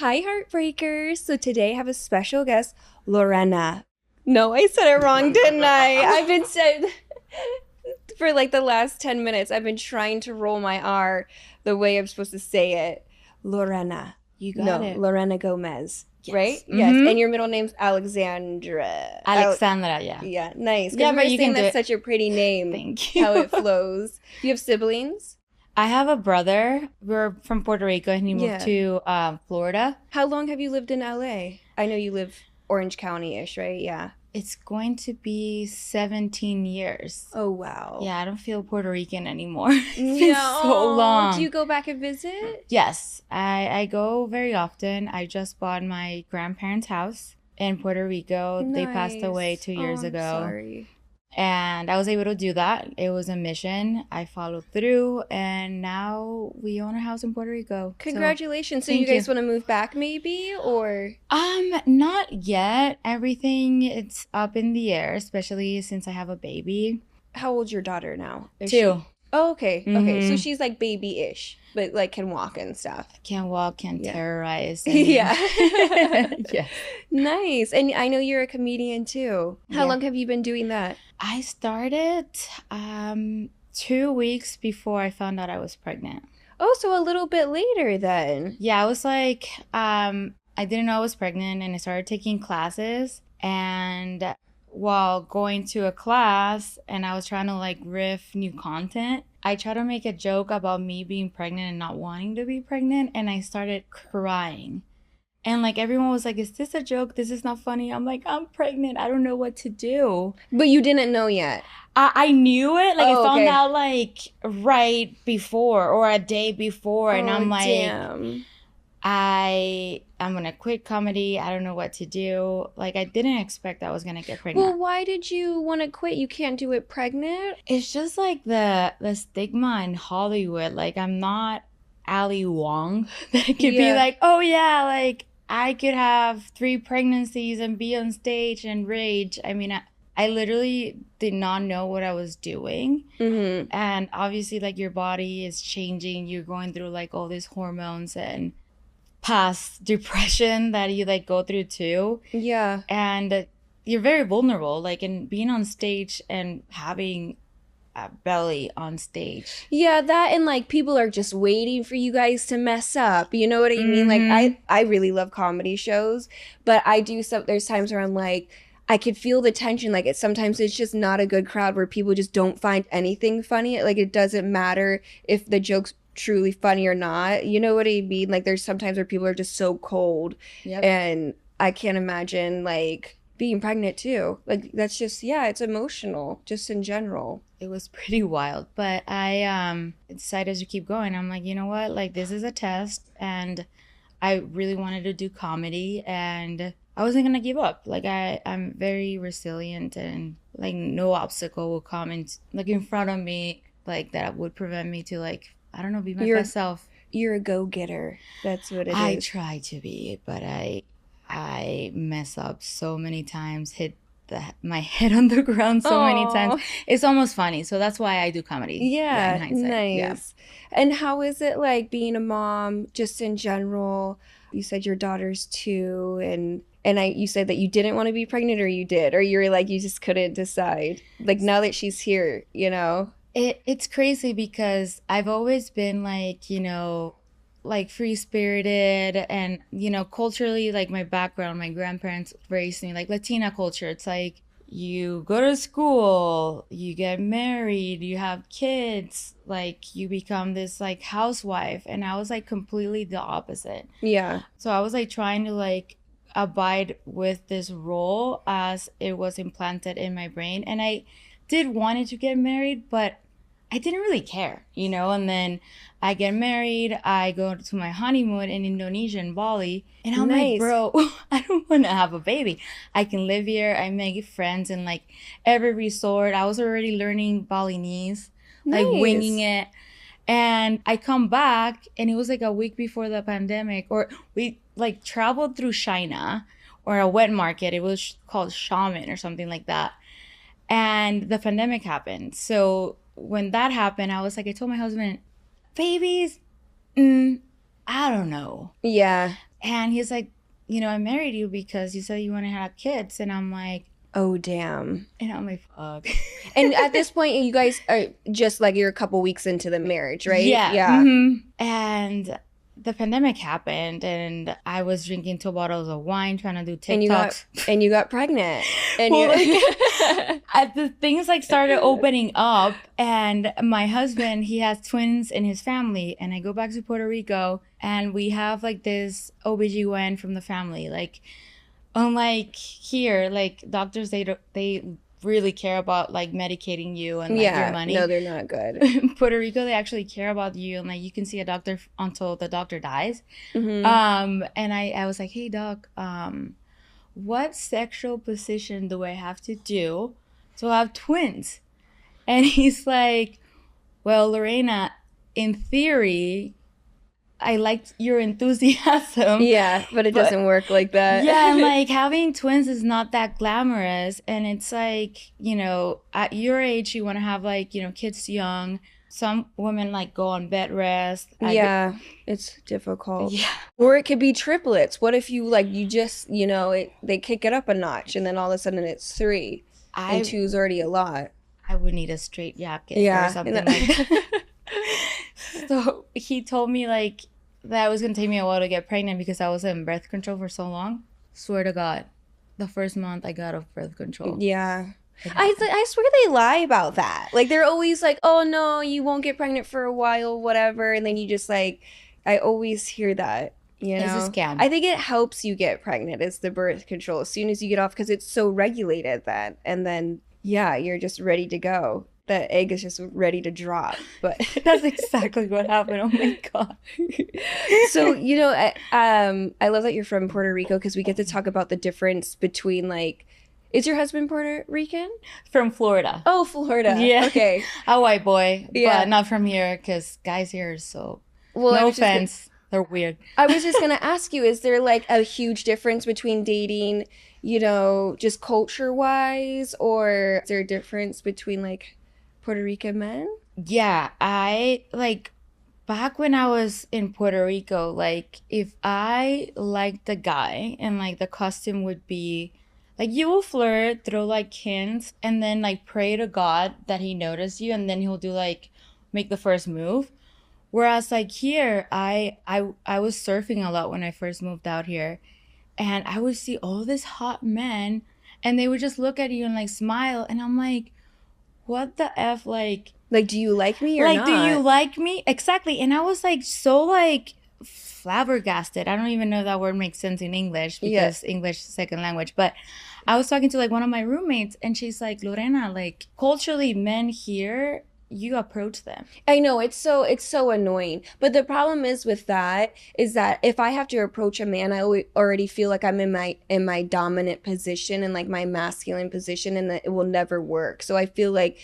Hi, Heartbreakers. So today I have a special guest, Lorena. No, I said it wrong, didn't I? I've been said for like the last 10 minutes, I've been trying to roll my R the way I'm supposed to say it. Lorena. You got it. Lorena Gomez. Yes. Right? Mm-hmm. Yes. And your middle name's Alexandra. Alexandra, yeah. Yeah, nice. Yeah, but you can do it. That's such a pretty name. Thank you. How it flows. You have siblings? I have a brother. We're from Puerto Rico and he moved to Florida. How long have you lived in LA? I know you live Orange County-ish, right? Yeah. It's going to be 17 years. Oh, wow. Yeah, I don't feel Puerto Rican anymore. It's been so long. Do you go back and visit? Yes, I go very often. I just bought my grandparents' house in Puerto Rico. Nice. They passed away 2 years ago. Sorry. And I was able to do that. It was a mission. I followed through, and now we own a house in Puerto Rico. Congratulations. So you guys want to move back maybe, or? Not yet. Everything, it's up in the air, especially since I have a baby. How old's your daughter now? 2. Oh, okay. Mm-hmm. Okay. So she's like baby-ish, but like can walk and stuff. Can walk, can terrorize. Yeah. Yeah. Nice. And I know you're a comedian too. How long have you been doing that? I started 2 weeks before I found out I was pregnant. Oh, so a little bit later then. Yeah, I was like, I didn't know I was pregnant, and I started taking classes. And while going to a class and I was trying to like riff new content, I tried to make a joke about me being pregnant and not wanting to be pregnant, and I started crying. And like everyone was like, is this a joke? This is not funny. I'm like, I'm pregnant. I don't know what to do. But you didn't know yet. I knew it. Like I found out like right before or a day before. And I'm like, damn. I'm going to quit comedy. I don't know what to do. Like I didn't expect I was going to get pregnant. Well, why did you want to quit? You can't do it pregnant? It's just like the stigma in Hollywood. Like I'm not Ali Wong that could be like, oh yeah, like I could have 3 pregnancies and be on stage and rage. I mean, I literally did not know what I was doing. Mm-hmm. And obviously, like, your body is changing. You're going through, like, all these hormones and past depression that you, like, go through, too. Yeah. And you're very vulnerable. Like, in being on stage and having a belly on stage. Yeah, that and like people are just waiting for you guys to mess up. You know what I mean? Like I really love comedy shows, but there's times where I'm like, I could feel the tension. Like sometimes it's just not a good crowd where people just don't find anything funny. Like it doesn't matter if the joke's truly funny or not. You know what I mean? Like there's sometimes where people are just so cold. Yep. And I can't imagine like being pregnant too. Like that's just, it's emotional just in general. It was pretty wild, but I decided to keep going. I'm like, you know what? Like this is a test, and I really wanted to do comedy, and I wasn't gonna give up. Like I'm very resilient, and like no obstacle will come in front of me like that would prevent me to like, I don't know, be my best self. You're a go-getter. That's what it is. I try to be, but I mess up so many times, hit my head on the ground so many times. It's almost funny. So that's why I do comedy. Yeah, in hindsight. nice. Yeah. And how is it like being a mom just in general? You said your daughter's 2 and you said that you didn't want to be pregnant, or you did, or you were like, you just couldn't decide. Like now that she's here, you know? It's crazy because I've always been like, you know, like free-spirited and, you know, culturally, like my background, my grandparents raised me like Latina culture. It's like you go to school, you get married, you have kids, like you become this like housewife. And I was like completely the opposite. Yeah. So I was like trying to like abide with this role as it was implanted in my brain. And I did wanted to get married, but I didn't really care, you know? And then I get married, I go to my honeymoon in Indonesia, in Bali, and I'm like, bro, I don't want to have a baby. I can live here. I make friends in like every resort. I was already learning Balinese, like winging it. And I come back, and it was like a week before the pandemic, or we like traveled through China or a wet market. It was called Shaman or something like that. And the pandemic happened. So when that happened, I was like, I told my husband, babies, I don't know. Yeah. And he's like, I married you because you said you want to have kids. And I'm like, oh, damn. and I'm like, fuck. And at this point, you guys are just like, you're a couple weeks into the marriage, right? Yeah. Yeah. And the pandemic happened, and I was drinking 2 bottles of wine, trying to do TikToks. And you got pregnant. And well, the things like started opening up, and my husband, he has twins in his family, and I go back to Puerto Rico, and we have like this OBGYN from the family. Like, unlike here, like doctors, they really care about like medicating you and like your money. No, they're not good. In Puerto Rico, they actually care about you, and like you can see a doctor until the doctor dies. And I was like, hey doc, what sexual position do I have to do to have twins? And he's like, well, Lorena, in theory, I liked your enthusiasm. Yeah, but it doesn't work like that. Yeah, and like having twins is not that glamorous. And it's like, at your age, you want to have like, kids young. Some women like go on bed rest. It's difficult. Yeah. Or it could be triplets. What if you just, they kick it up a notch and then all of a sudden it's 3 and 2's already a lot. I would need a straight jacket or something like that. So he told me like that it was going to take me a while to get pregnant because I was in birth control for so long. Swear to God, the first month I got off birth control. Yeah. I swear they lie about that. Like they're always like, oh no, you won't get pregnant for a while, whatever. And then you just like, I always hear that. It's a scam. I think it helps you get pregnant is the birth control as soon as you get off because it's so regulated then. And then, you're just ready to go. The egg is just ready to drop. But that's exactly what happened. Oh my God. So, I love that you're from Puerto Rico because we get to talk about the difference between like, is your husband Puerto Rican? From Florida. Oh, Florida. Yeah. Okay. A white boy. Yeah. But not from here because guys here are so, no offense. They're weird. I was just going to ask you, is there like a huge difference between dating, just culture-wise, or is there a difference between like Puerto Rican men? Yeah, I like back when I was in Puerto Rico, like if I liked the guy and like the custom would be like you will flirt, throw like hints, and then like pray to God that he noticed you, and then he'll do like make the first move. Whereas like here, I was surfing a lot when I first moved out here, and I would see all these hot men, and they would just look at you and like smile, and I'm like, what the F, like do you like me or like, not? do you like me? Exactly. And I was like so like flabbergasted. I don't even know if that word makes sense in English because English is second language. But I was talking to like one of my roommates and she's like, Lorena, like culturally men here, you approach them. I know, it's so annoying. But the problem is with that is that if I have to approach a man, I already feel like I'm in my dominant position and like my masculine position, and that it will never work. So I feel like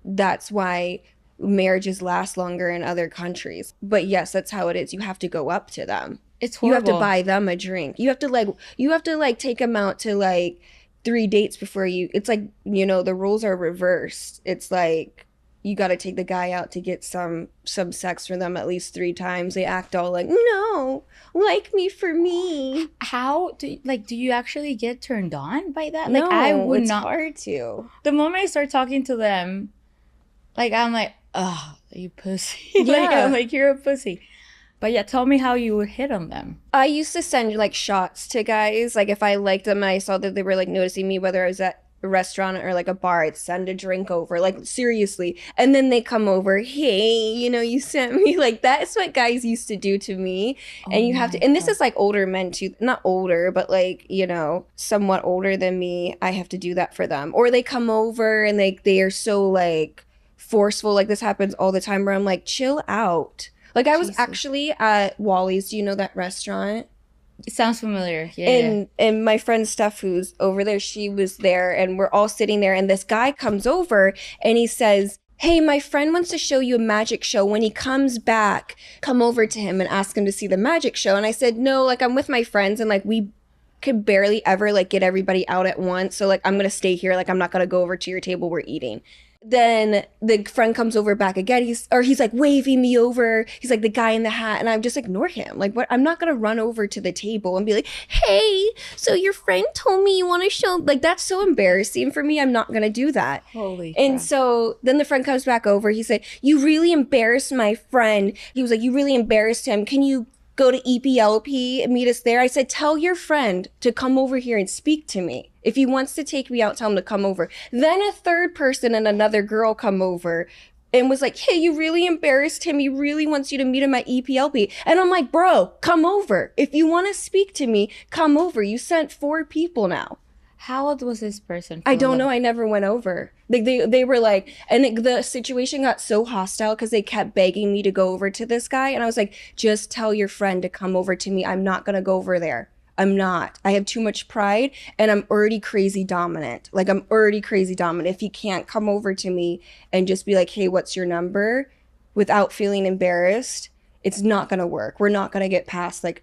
that's why marriages last longer in other countries. But yes, that's how it is. You have to go up to them. It's horrible. You have to buy them a drink. You have to take them out to like 3 dates before it's like, the rules are reversed. It's like you got to take the guy out to get some sex for them at least 3 times. They act all like, no, like me for me. How do you actually get turned on by that? No, like I would it's not. Hard to. The moment I start talking to them, like I'm like, oh, you pussy. Yeah. I'm like, you're a pussy. But yeah, tell me how you would hit on them. I used to send like shots to guys. Like if I liked them, I saw that they were like noticing me, whether I was at a restaurant or like a bar, I'd send a drink over, like seriously. And then they come over, hey, you sent me. Like that's what guys used to do to me. And you have to, and this is like older men too, not older, but like, somewhat older than me. I have to do that for them. Or they come over and they are so like forceful. Like this happens all the time where I'm like, chill out. Like I was actually at Wally's. Do you know that restaurant? It sounds familiar. Yeah. And my friend Steph, who's over there, she was there and we're all sitting there and this guy comes over and he says, hey, my friend wants to show you a magic show. When he comes back, come over to him and ask him to see the magic show. And I said, no, like I'm with my friends and like we could barely ever like get everybody out at once. So like I'm going to stay here. Like I'm not going to go over to your table. We're eating. Then the friend comes over back again. He's like waving me over. He's like the guy in the hat, and I just ignore him. Like, what? I'm not gonna run over to the table and be like, "Hey, so your friend told me you want to show." Like, that's so embarrassing for me. I'm not gonna do that. Holy And crap. so then the friend comes back over. He said, "You really embarrassed my friend." He was like, "You really embarrassed him. Can you go to EPLP and meet us there?" I said, "Tell your friend to come over here and speak to me. If he wants to take me out, tell him to come over." Then a third person and another girl come over and was like, "Hey, you really embarrassed him. He really wants you to meet him at EPLP." And I'm like, "Bro, come over. If you want to speak to me, come over. You sent 4 people now." How old was this person? I don't know. I never went over. Like they were like, and the situation got so hostile because they kept begging me to go over to this guy. And I was like, "Just tell your friend to come over to me. I'm not going to go over there. I'm not. I have too much pride and I'm already crazy dominant. Like, I'm already crazy dominant. If he can't come over to me and just be like, 'Hey, what's your number?' without feeling embarrassed, it's not going to work. We're not going to get past like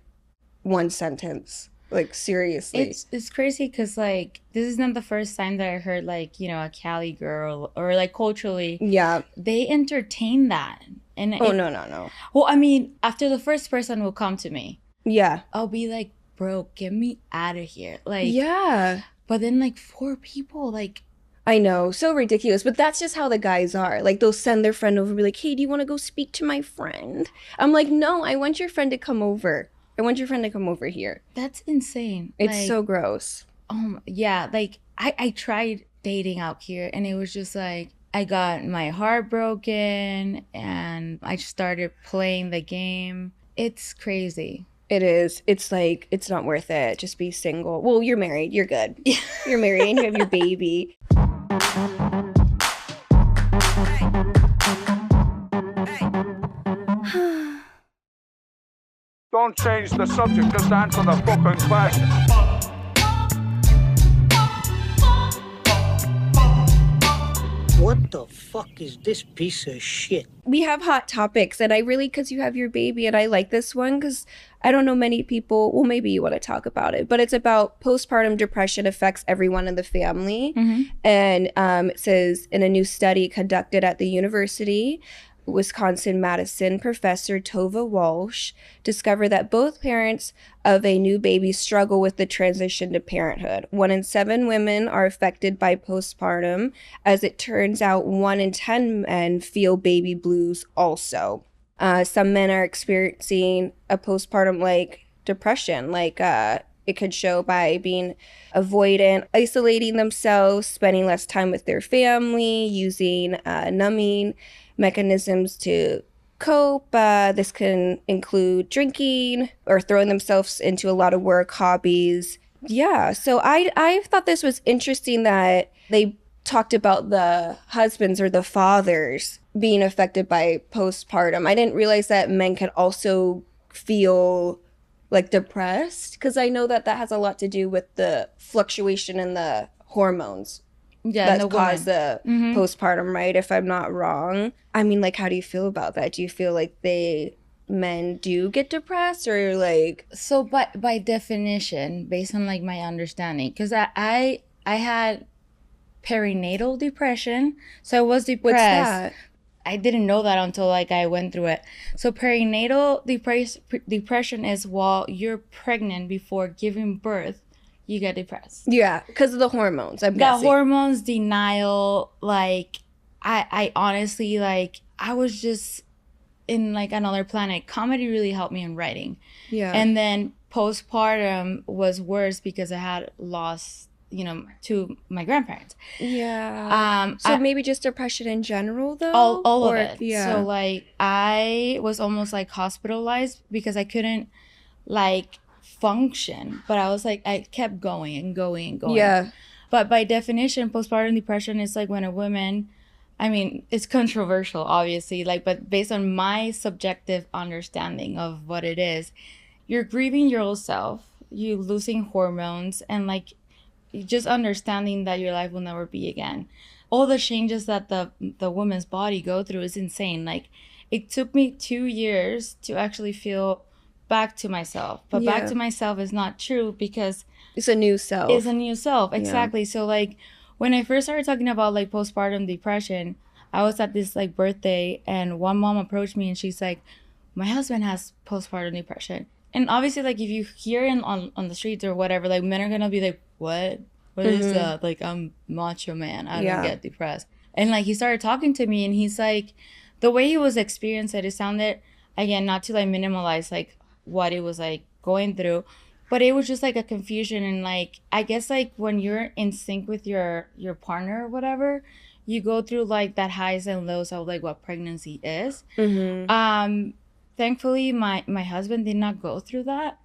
one sentence." Like, seriously. It's crazy because, like, this is not the first time that I heard, like, you know, a Cali girl or, like, culturally. Yeah. They entertain that. And No. Well, I mean, after the first person will come to me. Yeah. I'll be like, "Bro, get me out of here." Like, yeah. But then, like, 4 people, like. I know, so ridiculous. But that's just how the guys are. Like, they'll send their friend over and be like, "Hey, do you want to go speak to my friend?" I'm like, "No, I want your friend to come over. I want your friend to come over here." That's insane. It's like, so gross. Yeah, like, I tried dating out here, and it was just like, I got my heart broken, and I started playing the game. It's crazy. It is. It's like, it's not worth it. Just be single. Well, you're married. You're good. You're married and you have your baby. Don't change the subject, just answer the fucking question. What the fuck is this piece of shit? We have hot topics, and I really, because you have your baby, and I like this one because I don't know many people, well, maybe you want to talk about it, but it's about postpartum depression affects everyone in the family. Mm-hmm. And it says, in a new study conducted at the University Wisconsin-Madison, Professor Tova Walsh discovered that both parents of a new baby struggle with the transition to parenthood. 1 in 7 women are affected by postpartum. As it turns out, 1 in 10 men feel baby blues also. Some men are experiencing a postpartum like depression, like it could show by being avoidant, isolating themselves, spending less time with their family, using numbing mechanisms to cope. This can include drinking or throwing themselves into a lot of work, hobbies. Yeah, so I thought this was interesting that they talked about the husbands or the fathers being affected by postpartum. I didn't realize that men can also feel like depressed, because I know that has a lot to do with the fluctuation in the hormones. Yeah, that cause the postpartum, right? If I'm not wrong. I mean, like, how do you feel about that? Do you feel like men do get depressed, or like? So by definition, based on like my understanding, because I had perinatal depression, so I was depressed. What's that? I didn't know that until like I went through it. So perinatal depression is while you're pregnant before giving birth, you get depressed. Yeah, because of the hormones, I'm guessing. The hormones, denial, like, I honestly, like, I was just in, like, another planet. Comedy really helped me in writing. Yeah. And then postpartum was worse because I had lost, you know, to my grandparents. Yeah. So maybe just depression in general, though? All of it. Yeah. So, like, I was almost, like, hospitalized because I couldn't, like, function, but I was like, I kept going and going and going. Yeah. But by definition, postpartum depression is like when a woman, I mean, it's controversial, obviously, like, but based on my subjective understanding of what it is, you're grieving your old self, you losing hormones, and like just understanding that your life will never be again. All the changes that the woman's body go through is insane. Like, it took me 2 years to actually feel back to myself, but back to myself is not true because it's a new self. It's a new self, exactly. So like when I first started talking about like postpartum depression, I was at this like birthday and one mom approached me and she's like, my husband has postpartum depression. And obviously, like, if you hear it on the streets or whatever, like, men are gonna be like, what? What is that? Like, I'm macho man. I don't get depressed. And, like, he started talking to me, and he's like, the way he was experiencing it sounded, again, not to, like, minimalize, like, what it was, like, going through, but it was just, like, a confusion. And, like, I guess, like, when you're in sync with your partner or whatever, you go through, like, that highs and lows of, like, what pregnancy is. Thankfully, my husband did not go through that,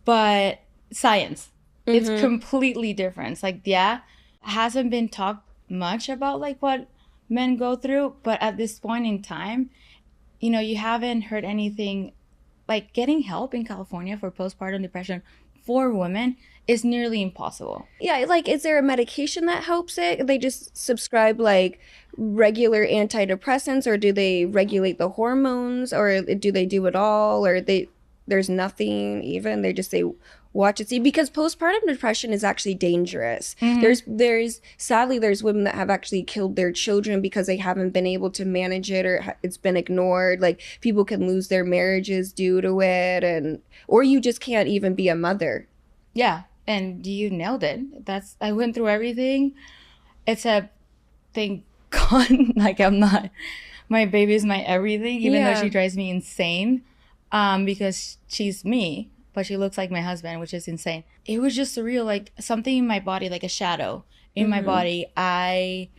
but science, it's completely different. It's like, yeah, hasn't been talked much about like what men go through, but at this point in time, you know, you haven't heard anything like getting help in California for postpartum depression for women is nearly impossible. Yeah, like, is there a medication that helps it? They just subscribe like regular antidepressants, or do they regulate the hormones, or do they do it all, or there's nothing even? They just say watch and see, because postpartum depression is actually dangerous. There's sadly there's women that have actually killed their children because they haven't been able to manage it, or it's been ignored. Like, people can lose their marriages due to it, and or you just can't even be a mother. Yeah, and you nailed it. I went through everything except, thank God, like, I'm not, my baby's my everything, even though she drives me insane, because she's me, but she looks like my husband, which is insane. It was just surreal, like something in my body, like a shadow in my body. I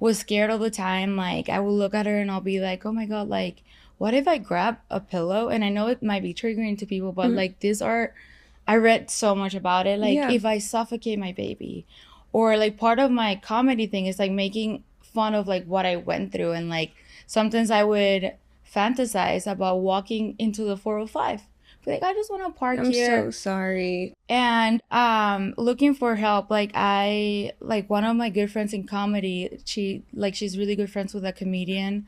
was scared all the time. Like, I will look at her and I'll be like, oh my God, like, what if I grab a pillow? And I know it might be triggering to people, but like, I read so much about it. Like, if I suffocate my baby, or like part of my comedy thing is like making fun of like what I went through. And like, sometimes I would fantasize about walking into the 405. Be like, I just want to park here. I'm so sorry. And looking for help. Like, one of my good friends in comedy, she's really good friends with a comedian,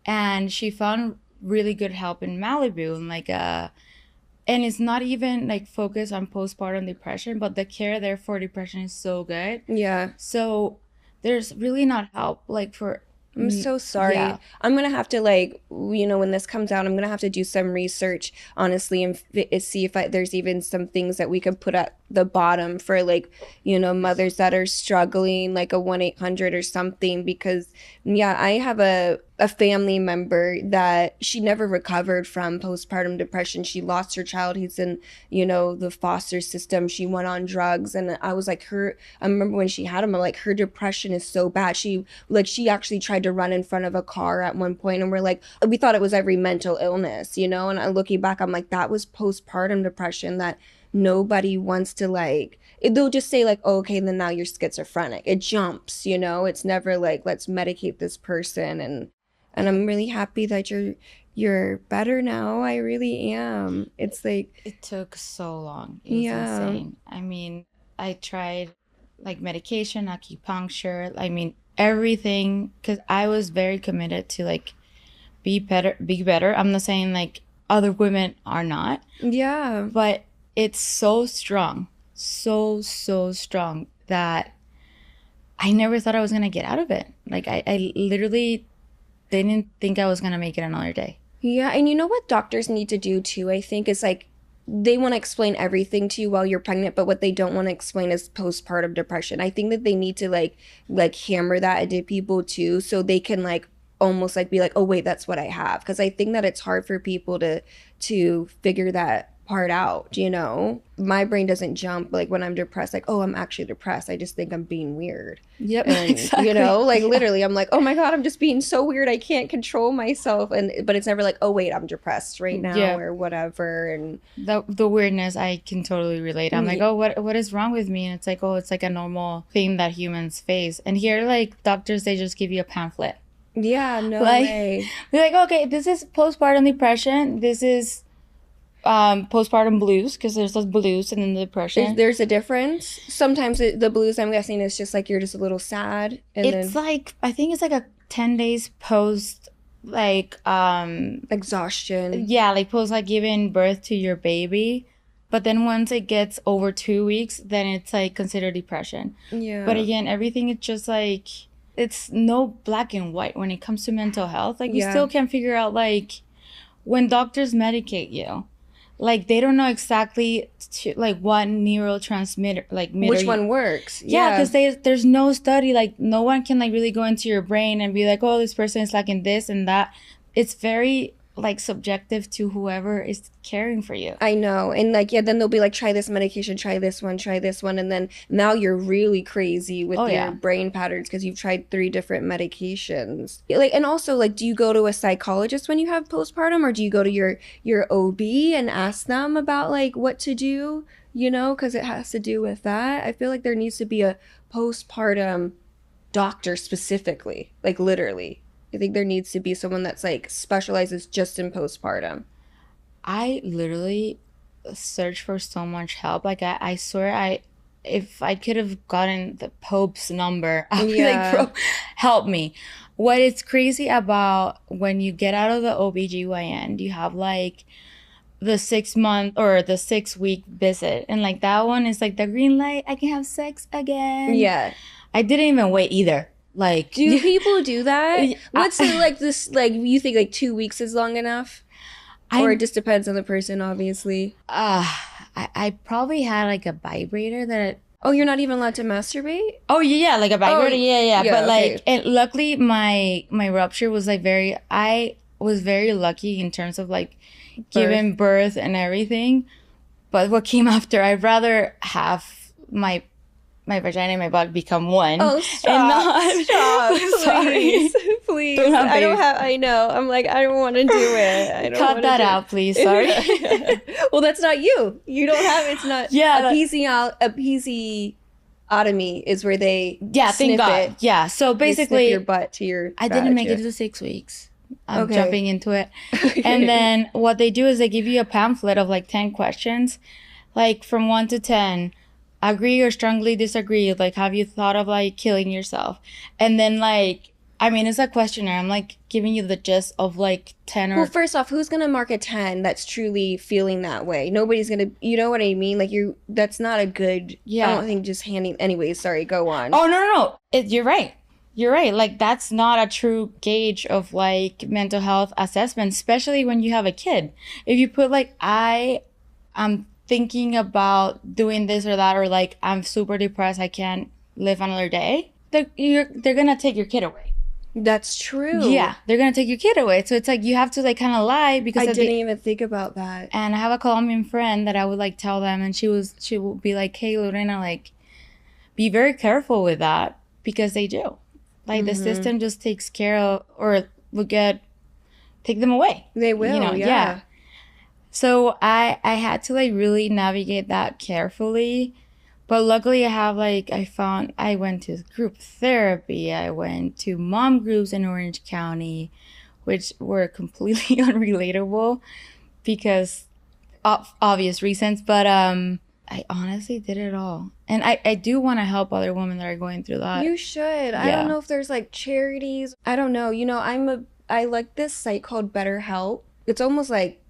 and she found really good help in Malibu, and like and it's not even like focused on postpartum depression, but the care there for depression is so good. Yeah. So there's really not help like for. I'm so sorry. Yeah. I'm going to have to, like, you know, when this comes out, I'm going to have to do some research, honestly, and see if there's even some things that we could put at the bottom for, like, you know, mothers that are struggling, like a 1-800 or something. Because, yeah, I have a family member that she never recovered from postpartum depression. She lost her child. He's in, you know, the foster system. She went on drugs. And I was like, I remember when she had him, I'm like, her depression is so bad. She actually tried to run in front of a car at one point, and we thought it was every mental illness, you know. And looking back, I'm like, that was postpartum depression that nobody wants to, like, they'll just say like, oh, okay, then now you're schizophrenic. It jumps, you know. It's never like, let's medicate this person. And I'm really happy that you're better now. I really am. It's like, it took so long. It was insane. I mean, I tried like medication, acupuncture, I mean everything, because I was very committed to like be better. I'm not saying like other women are not. Yeah. But it's so strong, so strong that I never thought I was gonna get out of it. Like, I literally didn't think I was gonna make it another day. Yeah, and you know what doctors need to do too, I think, is like, they want to explain everything to you while you're pregnant, but what they don't want to explain is postpartum depression. I think that they need to like hammer that into people too, so they can like almost like be like, oh wait, that's what I have. Because I think that it's hard for people to figure that part out, you know. My brain doesn't jump like when I'm depressed, like, oh, I'm actually depressed. I just think I'm being weird. Yep. And, exactly. You know, like literally I'm like, oh my God, I'm just being so weird. I can't control myself. But it's never like, oh wait, I'm depressed right now or whatever. And the weirdness, I can totally relate. I'm like, oh, what is wrong with me? And it's like, oh, it's like a normal thing that humans face. And here, like, doctors, they just give you a pamphlet. Yeah, no like, way. They're like, okay, this is postpartum depression. This is postpartum blues, because there's those blues and then the depression. There's a difference. Sometimes the blues, I'm guessing, is just like you're just a little sad. And it's then, like, I think it's like a 10 days post, like, exhaustion. Yeah, like post like giving birth to your baby. But then once it gets over 2 weeks, then it's like considered depression. Yeah. But again, everything is just like, it's no black and white when it comes to mental health. Like, we still can't figure out, like, when doctors medicate you, like, they don't know exactly like what neurotransmitter, like, which one works. Yeah, because there's no study, like, no one can like really go into your brain and be like, oh, this person is lacking this and that. It's very like subjective to whoever is caring for you. I know. And like, yeah, then they'll be like, try this medication, try this one. And then now you're really crazy with your brain patterns because you've tried 3 different medications. Like, and also, like, do you go to a psychologist when you have postpartum, or do you go to your OB and ask them about like what to do, you know, because it has to do with that. I feel like there needs to be a postpartum doctor specifically, like literally. I think there needs to be someone that's like specializes just in postpartum. I literally search for so much help. Like, I swear, if I could have gotten the Pope's number, I'd be like, bro, help me. What is crazy about when you get out of the OBGYN, you have like the 6-month or the 6-week visit. And like that one is like the green light, I can have sex again. Yeah. I didn't even wait either. Like, do people do that? What's like this, like, you think like 2 weeks is long enough? Or it just depends on the person, obviously. I probably had like a vibrator that. Oh, you're not even allowed to masturbate? Oh yeah, like a vibrator. Yeah. But okay. like, and luckily my rupture was like I was very lucky in terms of like giving birth and everything. But what came after, I'd rather have my vagina and my butt become one. Oh, stop. Please. Please. I know. I'm like, I don't want to do it. Cut that out, please. Sorry. Well, that's not you. You don't have, it's not. Yeah. Episiotomy is where they thank God. it. Yeah. So basically, snip your butt to your I didn't make it to 6 weeks. I'm jumping into it. And then what they do is they give you a pamphlet of like 10 questions, like from 1 to 10. Agree or strongly disagree, like, have you thought of like killing yourself? And then like, I mean, it's a questionnaire. I'm like giving you the gist of like 10 or. Well, first off, who's gonna mark a 10 that's truly feeling that way? Nobody's gonna, you know what I mean? Like, that's not a good. I don't think just handing. Anyways, sorry, go on. Oh no, you're right. Like, that's not a true gauge of like mental health assessment, especially when you have a kid. If you put like, I'm thinking about doing this or that, or like, I'm super depressed, I can't live another day, they're gonna take your kid away. That's true. Yeah, they're gonna take your kid away. So it's like, you have to like kind of lie, because I didn't even think about that. And I have a Colombian friend that I would like tell them, and she will be like, hey Lorena, like, be very careful with that, because they do, like, the system just takes care of, or will take them away. They will, you know. Yeah. So I had to like really navigate that carefully. But luckily I went to group therapy. I went to mom groups in Orange County, which were completely unrelatable because of obvious reasons. But I honestly did it all. And I do want to help other women that are going through that. You should. Yeah. I don't know if there's like charities. I don't know. You know, I like this site called BetterHelp. It's almost like,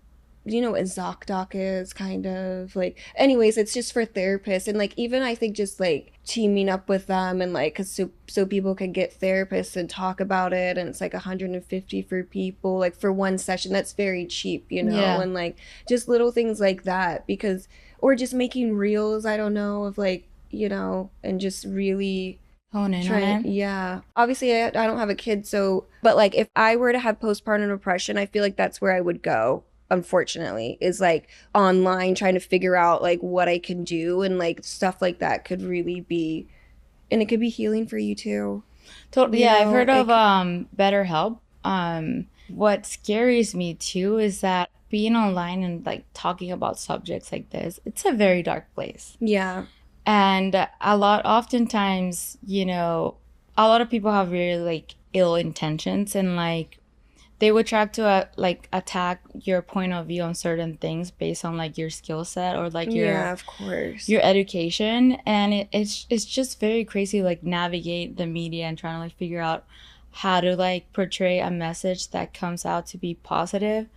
you know what ZocDoc is, kind of like. Anyways, it's just for therapists, and like, even I think just like teaming up with them, and like, cause so people can get therapists and talk about it, and it's like $150 for people, like for one session. That's very cheap, you know. Yeah. And like just little things like that, because, or just making reels, I don't know, of like, you know, and just really hone in on it. Yeah. Obviously I don't have a kid, so, but like if I were to have postpartum depression, I feel like that's where I would go, unfortunately, is like online, trying to figure out like what I can do, and like stuff like that could really be, and it could be healing for you too. Totally. Yeah, I've heard of BetterHelp. What scares me too is that being online and like talking about subjects like this, it's a very dark place. Yeah. And oftentimes, you know, a lot of people have really like ill intentions, and like they would try to like attack your point of view on certain things based on like your skill set, or like of course, your education. And it's just very crazy, like navigate the media and trying to like figure out how to like portray a message that comes out to be positive,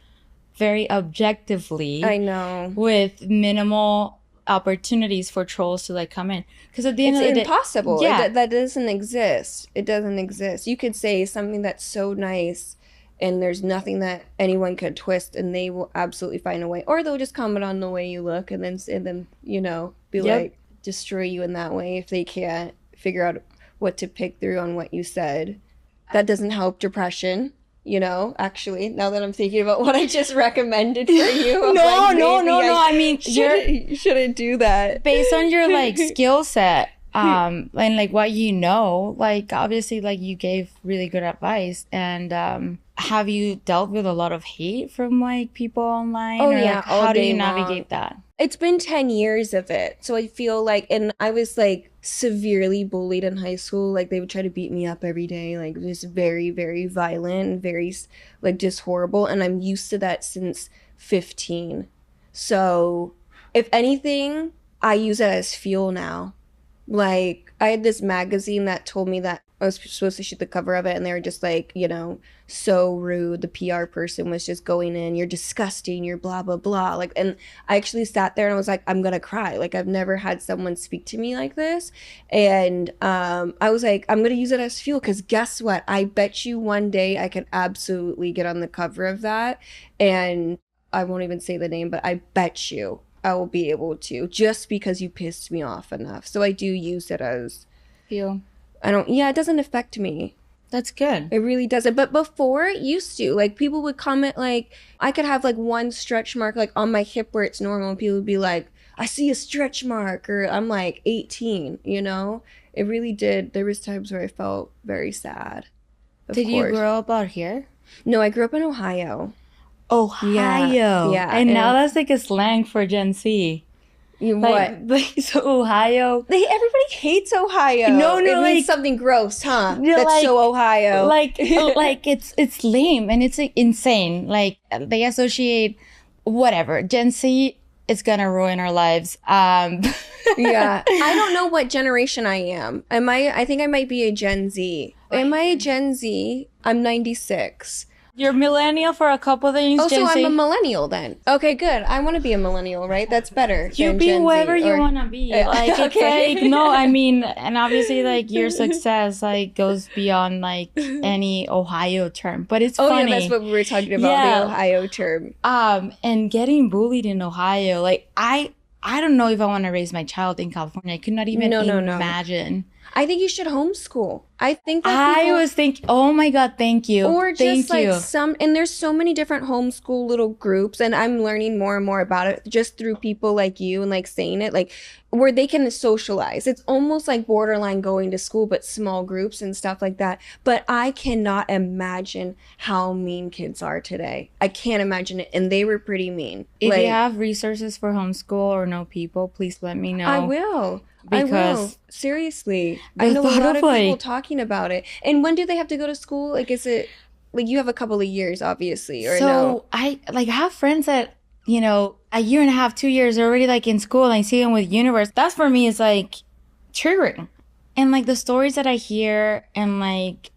very objectively. I know. With minimal opportunities for trolls to like come in, because at the end of the day, it's impossible. Yeah, That doesn't exist. It doesn't exist. You could say something that's so nice and there's nothing that anyone could twist, and they will absolutely find a way, or they'll just comment on the way you look and then you know, be like, destroy you in that way if they can't figure out what to pick through on what you said. That doesn't help depression. You know, actually, now that I'm thinking about what I just recommended for you, no. I mean, shouldn't do that. Based on your like skill set, and like what you know, like obviously, like you gave really good advice. And have you dealt with a lot of hate from like people online? Oh, or, yeah, like, all how do day you long. navigate that? It's been 10 years of it. So I feel like, and I was like severely bullied in high school. Like they would try to beat me up every day. Like just very, very violent, very like just horrible. And I'm used to that since 15. So if anything, I use it as fuel now. Like I had this magazine that told me that I was supposed to shoot the cover of it, and they were just like, you know, so rude. The PR person was just going in, you're disgusting, you're blah, blah, blah. Like, and I actually sat there and I was like, I'm gonna cry. Like, I've never had someone speak to me like this. And I was like, I'm gonna use it as fuel, because guess what? I bet you one day I could absolutely get on the cover of that. And I won't even say the name, but I bet you I will be able to, just because you pissed me off enough. So I do use it as Fuel. it doesn't affect me. That's good. It really doesn't. But before it used to, like people would comment, like I could have like one stretch mark like on my hip where it's normal, and people would be like, I see a stretch mark, or I'm like 18, you know? It really did. There was times where I felt very sad. Did you grow up out here? No, I grew up in Ohio. Ohio. Yeah. And now that's like a slang for Gen Z. What? Like so Ohio. Everybody hates Ohio. No, it like, means something gross, huh? You're That's like, so Ohio. Like it's lame and it's like, insane. Like they associate whatever. Gen Z is gonna ruin our lives. Yeah. I don't know what generation I am. I think I might be a Gen Z. Am I a Gen Z? I'm 96. You're millennial for a couple of things. Oh, Gen so Z. I'm a millennial then. Okay, good. I want to be a millennial, right? That's better. You than be Gen whoever Z, you want to be. Like, Okay. it's like, no, I mean, and obviously, like, your success, like, goes beyond, like, any Ohio term. But it's funny. Yeah, that's what we were talking about, the Ohio term. And getting bullied in Ohio, like, I don't know if I want to raise my child in California. I could not even imagine. I think you should homeschool. I think that I was thinking, oh my God, thank you. Or just thank you. and there's so many different homeschool little groups, and I'm learning more and more about it just through people like you and like saying it, like where they can socialize. It's almost like borderline going to school, but small groups and stuff like that. But I cannot imagine how mean kids are today. I can't imagine it. And they were pretty mean. If you have resources for homeschool or know people, please let me know. I will. Because seriously, I know a lot of people talking about it. And when do they have to go to school? Like, is it like you have a couple of years, obviously, or no? So I have friends that, you know, a year and a half, 2 years are already like in school, and I see them with Universe. That's for me is like triggering. And like the stories that I hear, and like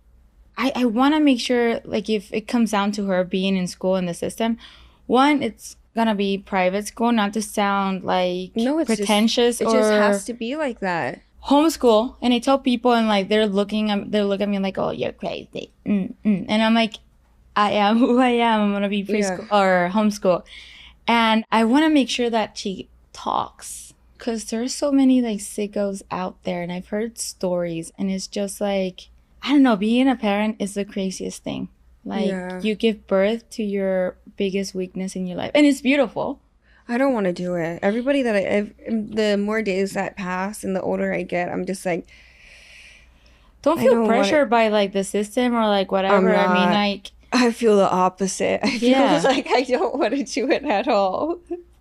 I want to make sure, like, if it comes down to her being in school in the system, one, it's gonna be private school, not to sound like pretentious, it just has to be like that. Homeschool. And I tell people, and like they look at me like, oh, you're crazy. And I'm like, I am who I am. I'm gonna be preschool or homeschool. And I want to make sure that she talks, because there's so many like sickos out there, and I've heard stories, and it's just like, I don't know, being a parent is the craziest thing. Like, you give birth to your biggest weakness in your life. And it's beautiful. I don't want to do it. Everybody that the more days that pass and the older I get, I'm just like, don't feel pressured by like the system or like whatever. I mean, like, I feel the opposite. I feel like I don't want to do it at all.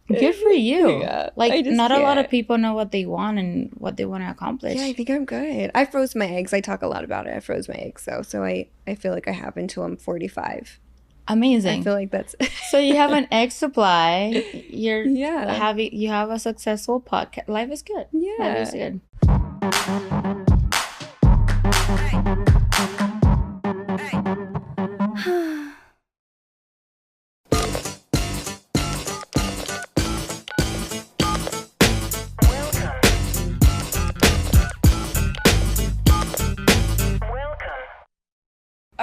Good for you. Yeah, like, not a lot of people know what they want and what they want to accomplish. Yeah, I think I'm good. I froze my eggs. I talk a lot about it. I froze my eggs, so I feel like I have until I'm 45. Amazing. I feel like that's so you have an egg supply. You have a successful podcast. Life is good. Yeah, life is good.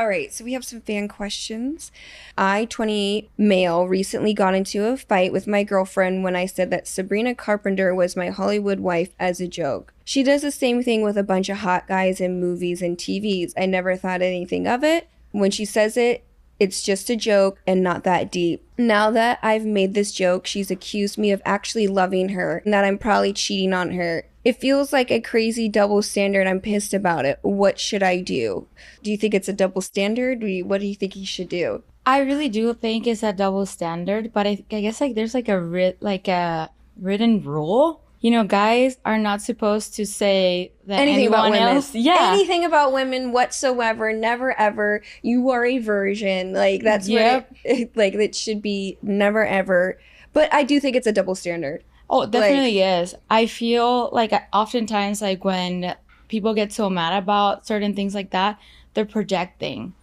All right, so we have some fan questions. I, 28 male, recently got into a fight with my girlfriend when I said that Sabrina Carpenter was my Hollywood wife as a joke. She does the same thing with a bunch of hot guys in movies and TVs. I never thought anything of it. When she says it, it's just a joke and not that deep. Now that I've made this joke, she's accused me of actually loving her and that I'm probably cheating on her. It feels like a crazy double standard. I'm pissed about it. What should I do? Do you think it's a double standard? What do you think he should do? I really do think it's a double standard, but I guess like there's like a written rule. You know, guys are not supposed to say that Anything about anyone women. else. Yeah. Anything about women whatsoever. Never ever. You are a virgin. Like that's what like it should be. Never ever. But I do think it's a double standard. Oh, it definitely is. I feel like oftentimes like when people get so mad about certain things like that, they're projecting.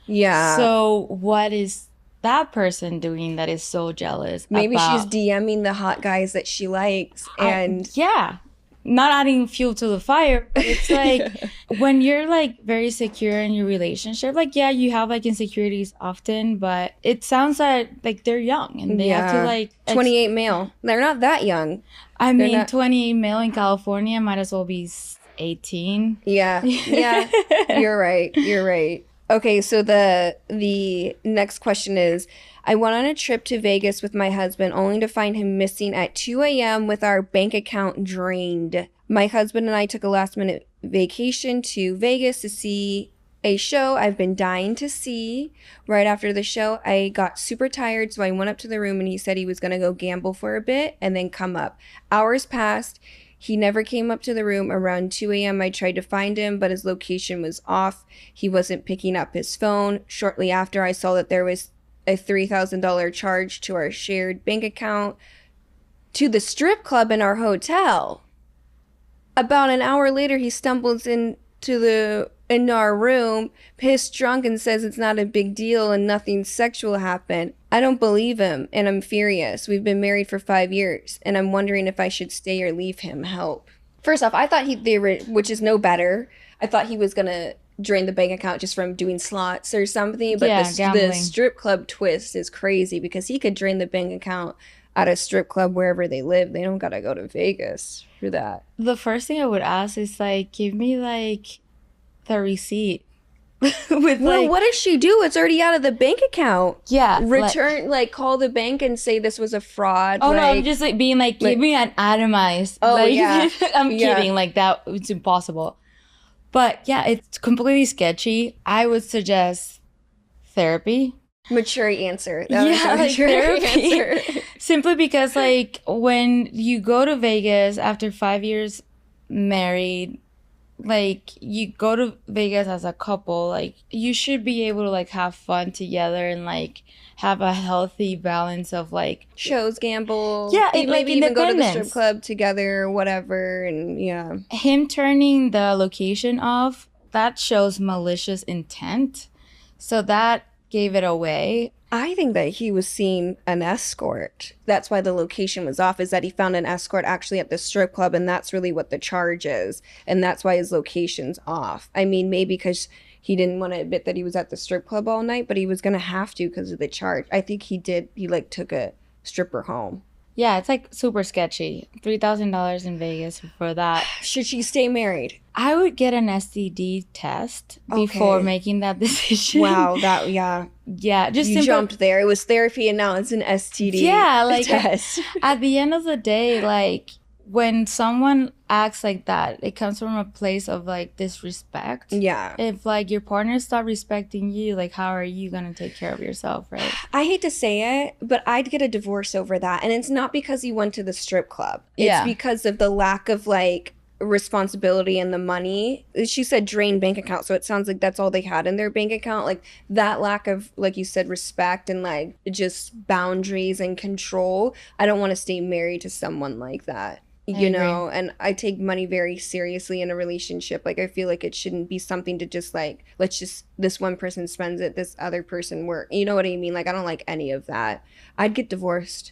Yeah. So what is that person doing that is so jealous? Maybe about? she's DMing the hot guys that she likes, and yeah, not adding fuel to the fire, but it's like when you're like very secure in your relationship, like yeah, you have like insecurities often, but it sounds like they're young and they have to like 28 male. They're not that young. I mean, 28 male in California might as well be 18. Yeah. Yeah. You're right. Okay, so the next question is, I went on a trip to Vegas with my husband only to find him missing at 2 a.m. with our bank account drained. My husband and I took a last-minute vacation to Vegas to see a show I've been dying to see. Right after the show, I got super tired, so I went up to the room and he said he was going to go gamble for a bit and then come up. Hours passed. He never came up to the room. Around 2 a.m. I tried to find him, but his location was off. He wasn't picking up his phone. Shortly after, I saw that there was a $3,000 charge to our shared bank account to the strip club in our hotel. About an hour later, he stumbles in our room, pissed drunk, and says it's not a big deal and nothing sexual happened. I don't believe him, and I'm furious. We've been married for 5 years, and I'm wondering if I should stay or leave him. Help. First off, I thought they were, which is no better. I thought he was gonna drain the bank account just from doing slots or something. But the strip club twist is crazy because he could drain the bank account at a strip club wherever they live. They don't gotta go to Vegas for that. The first thing I would ask is like, give me like the receipt. With well, what does she do? It's already out of the bank account. Yeah. Return, call the bank and say this was a fraud. Oh, no, I'm just like being like, give me an itemized. Oh, like, yeah. I'm kidding. Like that, it's impossible. But yeah, it's completely sketchy. I would suggest therapy. Mature answer. That was a mature answer. Simply because like when you go to Vegas after 5 years married, like you go to Vegas as a couple, like you should be able to like have fun together and like have a healthy balance of like shows, gamble, maybe even go to the strip club together or whatever. And yeah, him turning the location off, that shows malicious intent, so that gave it away. I think that he was seeing an escort. That's why the location was off, is that he found an escort actually at the strip club, and that's really what the charge is. And that's why his location's off. I mean, maybe because he didn't want to admit that he was at the strip club all night, but he was going to have to because of the charge. I think he like took a stripper home. Yeah, it's like super sketchy. $3,000 in Vegas for that. Should she stay married? I would get an STD test before making that decision. Wow, yeah, just you jumped there. It was therapy, and now it's an STD. Yeah, like test. At the end of the day, like when someone acts like that, it comes from a place of like disrespect. Yeah. If like your partner stop respecting you, like how are you gonna take care of yourself, right? I hate to say it, but I'd get a divorce over that, and it's not because he went to the strip club. It's because of the lack of like responsibility and the money. She said drain bank account, so it sounds like that's all they had in their bank account. Like that lack of, like you said, respect and like just boundaries and control. I don't want to stay married to someone like that. You know, and I take money very seriously in a relationship. Like, I feel like it shouldn't be something to just like, this one person spends it, this other person work. You know what I mean? Like, I don't like any of that. I'd get divorced.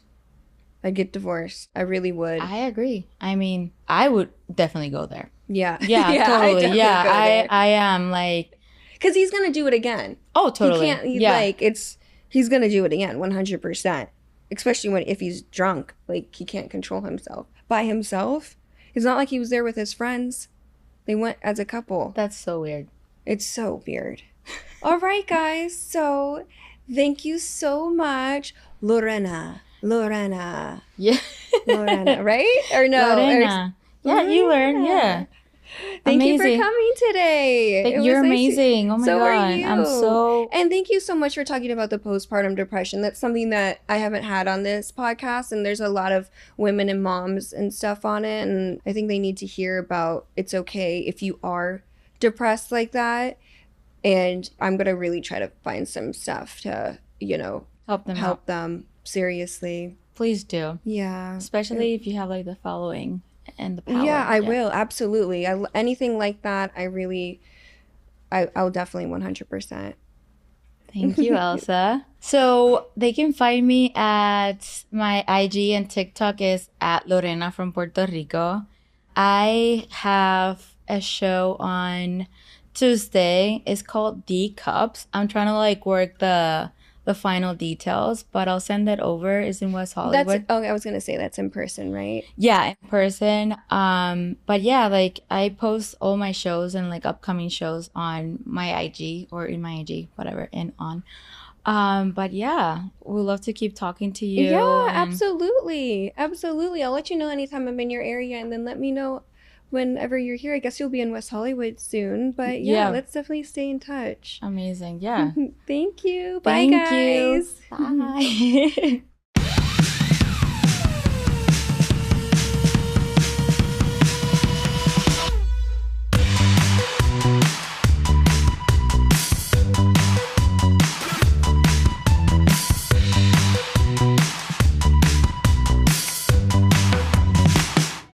I really would. I agree. I mean, I would definitely go there. Yeah. Yeah, totally. Yeah, I am like... Because he's gonna do it again. Oh, totally. He can't. He's gonna do it again, 100%. Especially if he's drunk, like he can't control himself by himself. It's not like he was there with his friends. They went as a couple. That's so weird. It's so weird. All right, guys. So thank you so much, Lorena. Yeah. Lorena, right? Or no? Lorena. Yeah, you learn. Yeah. Thank you Amazing. for coming today. You're amazing. Oh my So God. are you. I'm so... And thank you so much for talking about the postpartum depression. That's something that I haven't had on this podcast. And there's a lot of women and moms and stuff on it. And I think they need to hear about it's okay if you are depressed like that. And I'm going to really try to find some stuff to, help them. Seriously. Please do. Yeah. Especially if you have like the following and the power. Yeah, I will. Absolutely. Anything like that, I'll definitely 100%. Thank you, Elsa. So they can find me at my IG and TikTok is at Lorena from Puerto Rico. I have a show on Tuesday. It's called D Cups. I'm trying to like work the final details, but I'll send that over. It's in West Hollywood. I was gonna say that's in person, right? Yeah, in person. But yeah, like I post all my shows and like upcoming shows on my IG or in my IG, whatever, and on. But yeah, we'd love to keep talking to you. Yeah, absolutely. I'll let you know anytime I'm in your area, and then let me know whenever you're here. I guess you'll be in West Hollywood soon, but yeah. Let's definitely stay in touch. Amazing. Yeah. Thank you. Bye, guys. Bye.